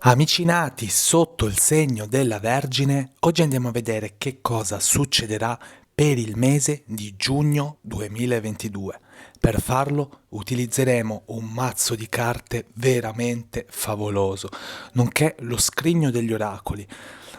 Amici nati sotto il segno della Vergine, oggi andiamo a vedere che cosa succederà per il mese di giugno 2022. Per farlo utilizzeremo un mazzo di carte veramente favoloso, nonché lo scrigno degli oracoli.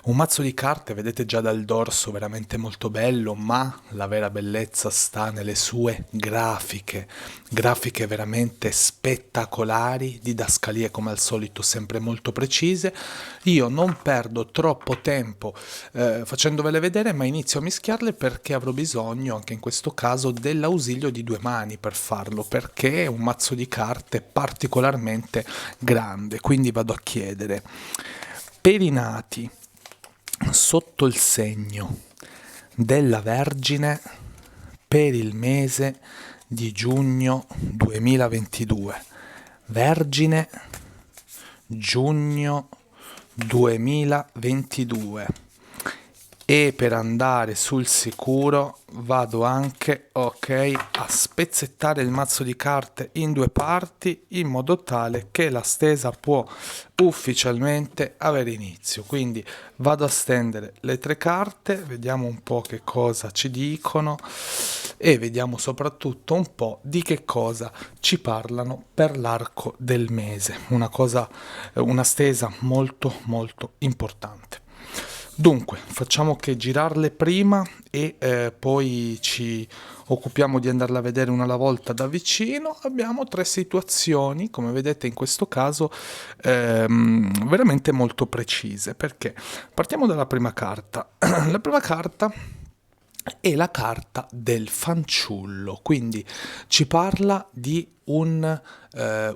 Un mazzo di carte, vedete già dal dorso, veramente molto bello, ma la vera bellezza sta nelle sue grafiche, grafiche veramente spettacolari, didascalie come al solito sempre molto precise. Io non perdo troppo tempo facendovele vedere, ma inizio a mischiarle perché avrò bisogno, anche in questo caso, dell'ausilio di due mani per farlo, perché è un mazzo di carte particolarmente grande, quindi vado a chiedere. Per i nati sotto il segno della Vergine per il mese di giugno 2022. Vergine, giugno 2022. E per andare sul sicuro vado anche a spezzettare il mazzo di carte in due parti in modo tale che la stesa può ufficialmente avere inizio. Quindi vado a stendere le tre carte, vediamo un po' che cosa ci dicono e vediamo soprattutto un po' di che cosa ci parlano per l'arco del mese. Una stesa molto molto importante. Dunque, facciamo che girarle prima e poi ci occupiamo di andarla a vedere una alla volta da vicino. Abbiamo tre situazioni, come vedete in questo caso, veramente molto precise. Perché? Partiamo dalla prima carta. La prima carta è la carta del fanciullo, quindi ci parla di un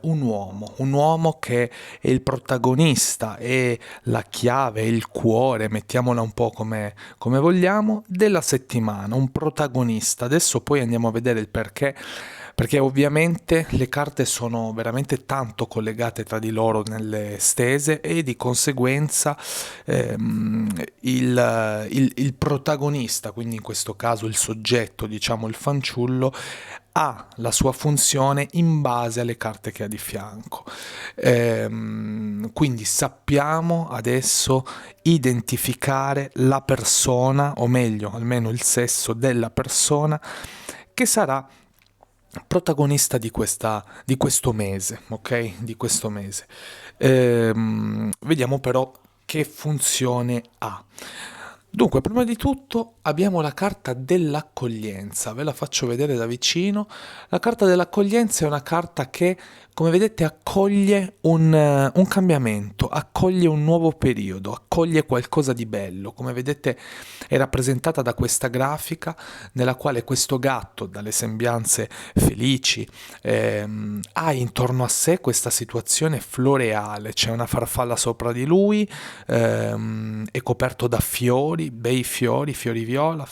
uomo che è il protagonista, è la chiave, è il cuore, mettiamola un po' come vogliamo, della settimana, un protagonista. Adesso poi andiamo a vedere il perché ovviamente le carte sono veramente tanto collegate tra di loro nelle stese e di conseguenza il protagonista, quindi in questo caso il soggetto, diciamo il fanciullo, ha la sua funzione in base alle carte che ha di fianco. Quindi sappiamo adesso identificare la persona, o meglio, almeno il sesso della persona che sarà protagonista di questo mese, ok? Di questo mese. Vediamo però che funzione ha. Dunque, prima di tutto abbiamo la carta dell'accoglienza, ve la faccio vedere da vicino. La carta dell'accoglienza è una carta che, come vedete, accoglie un cambiamento, accoglie un nuovo periodo, accoglie qualcosa di bello. Come vedete è rappresentata da questa grafica nella quale questo gatto, dalle sembianze felici, ha intorno a sé questa situazione floreale, c'è una farfalla sopra di lui, è coperto da fiori, bei fiori, fiori viola,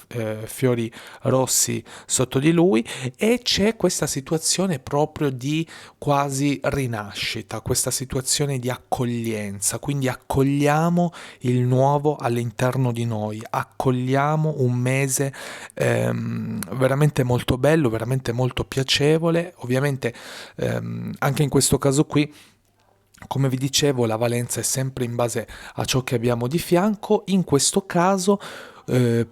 fiori rossi sotto di lui, e c'è questa situazione proprio di quasi rinascita, questa situazione di accoglienza, quindi accogliamo il nuovo all'interno di noi, accogliamo un mese veramente molto bello, veramente molto piacevole. Ovviamente anche in questo caso qui, come vi dicevo, la valenza è sempre in base a ciò che abbiamo di fianco. In questo caso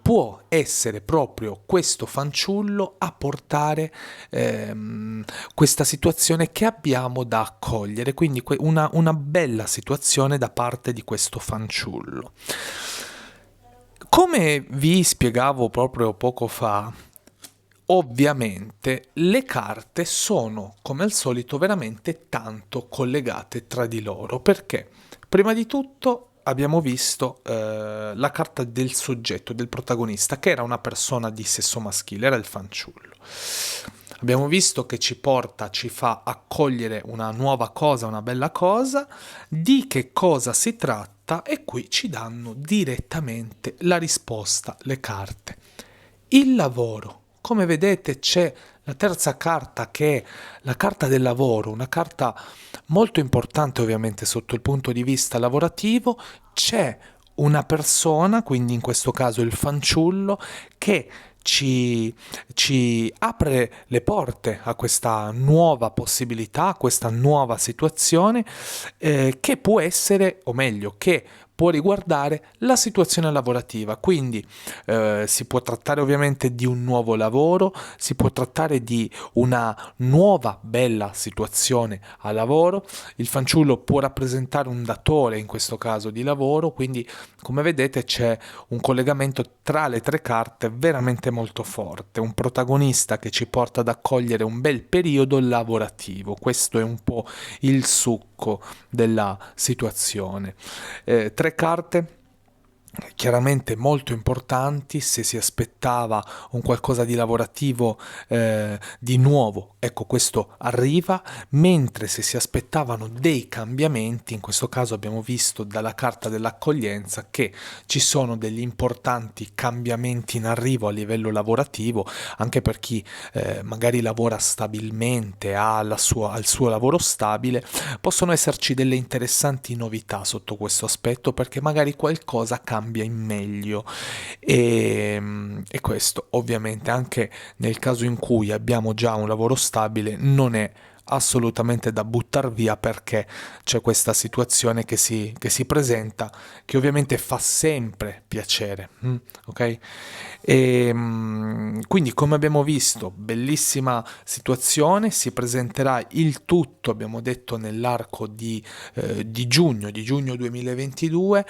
può essere proprio questo fanciullo a portare questa situazione che abbiamo da accogliere, quindi una bella situazione da parte di questo fanciullo. Come vi spiegavo proprio poco fa, ovviamente le carte sono, come al solito, veramente tanto collegate tra di loro, perché prima di tutto abbiamo visto la carta del soggetto, del protagonista, che era una persona di sesso maschile, era il fanciullo. Abbiamo visto che ci fa accogliere una nuova cosa, una bella cosa, di che cosa si tratta, e qui ci danno direttamente la risposta, le carte. Il lavoro. Come vedete c'è la terza carta, che è la carta del lavoro, una carta molto importante ovviamente sotto il punto di vista lavorativo. C'è una persona, quindi in questo caso il fanciullo, che ci apre le porte a questa nuova possibilità, a questa nuova situazione che può essere, o meglio, che può riguardare la situazione lavorativa. Quindi si può trattare ovviamente di un nuovo lavoro, si può trattare di una nuova bella situazione a lavoro. Il fanciullo può rappresentare un datore in questo caso di lavoro, quindi come vedete c'è un collegamento tra le tre carte veramente molto forte, un protagonista che ci porta ad accogliere un bel periodo lavorativo. Questo è un po' il succo della situazione. Tre carte chiaramente molto importanti se si aspettava un qualcosa di lavorativo di nuovo, ecco questo arriva, mentre se si aspettavano dei cambiamenti, in questo caso abbiamo visto dalla carta dell'accoglienza che ci sono degli importanti cambiamenti in arrivo a livello lavorativo, anche per chi magari lavora stabilmente, al suo lavoro stabile, possono esserci delle interessanti novità sotto questo aspetto, perché magari qualcosa cambia in meglio e questo ovviamente anche nel caso in cui abbiamo già un lavoro stabile non è assolutamente da buttare via, perché c'è questa situazione che si presenta, che ovviamente fa sempre piacere, ok? Quindi come abbiamo visto, bellissima situazione, si presenterà il tutto, abbiamo detto, nell'arco di giugno 2022,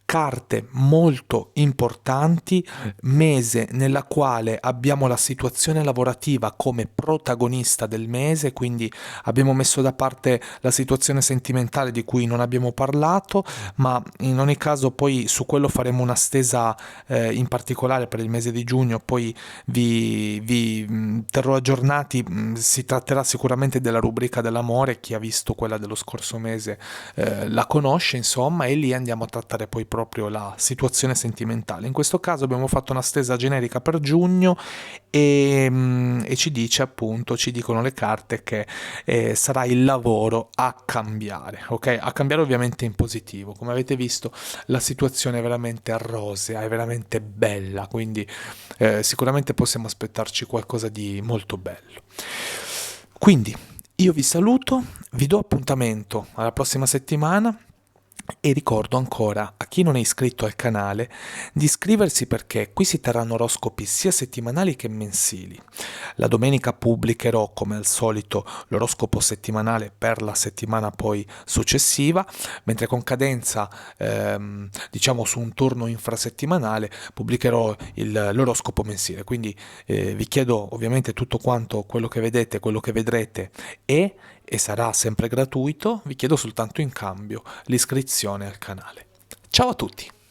carte molto importanti, mese nella quale abbiamo la situazione lavorativa come protagonista del mese, quindi abbiamo messo da parte la situazione sentimentale di cui non abbiamo parlato, ma in ogni caso poi su quello faremo una stesa in particolare per il mese di giugno, poi vi terrò aggiornati. Si tratterà sicuramente della rubrica dell'amore, chi ha visto quella dello scorso mese la conosce, insomma, e lì andiamo a trattare poi proprio la situazione sentimentale. In questo caso abbiamo fatto una stesa generica per giugno e ci dice, appunto, ci dicono le carte che sarà il lavoro a cambiare, ok? A cambiare ovviamente in positivo. Come avete visto, la situazione è veramente rosea, è veramente bella, quindi sicuramente possiamo aspettarci qualcosa di molto bello. Quindi io vi saluto, vi do appuntamento alla prossima settimana. E ricordo ancora a chi non è iscritto al canale di iscriversi, perché qui si terranno oroscopi sia settimanali che mensili. La domenica pubblicherò come al solito l'oroscopo settimanale per la settimana poi successiva, mentre con cadenza diciamo su un turno infrasettimanale pubblicherò l'oroscopo mensile. Quindi vi chiedo ovviamente tutto quanto quello che vedete, quello che vedrete e sarà sempre gratuito, vi chiedo soltanto in cambio l'iscrizione al canale. Ciao a tutti!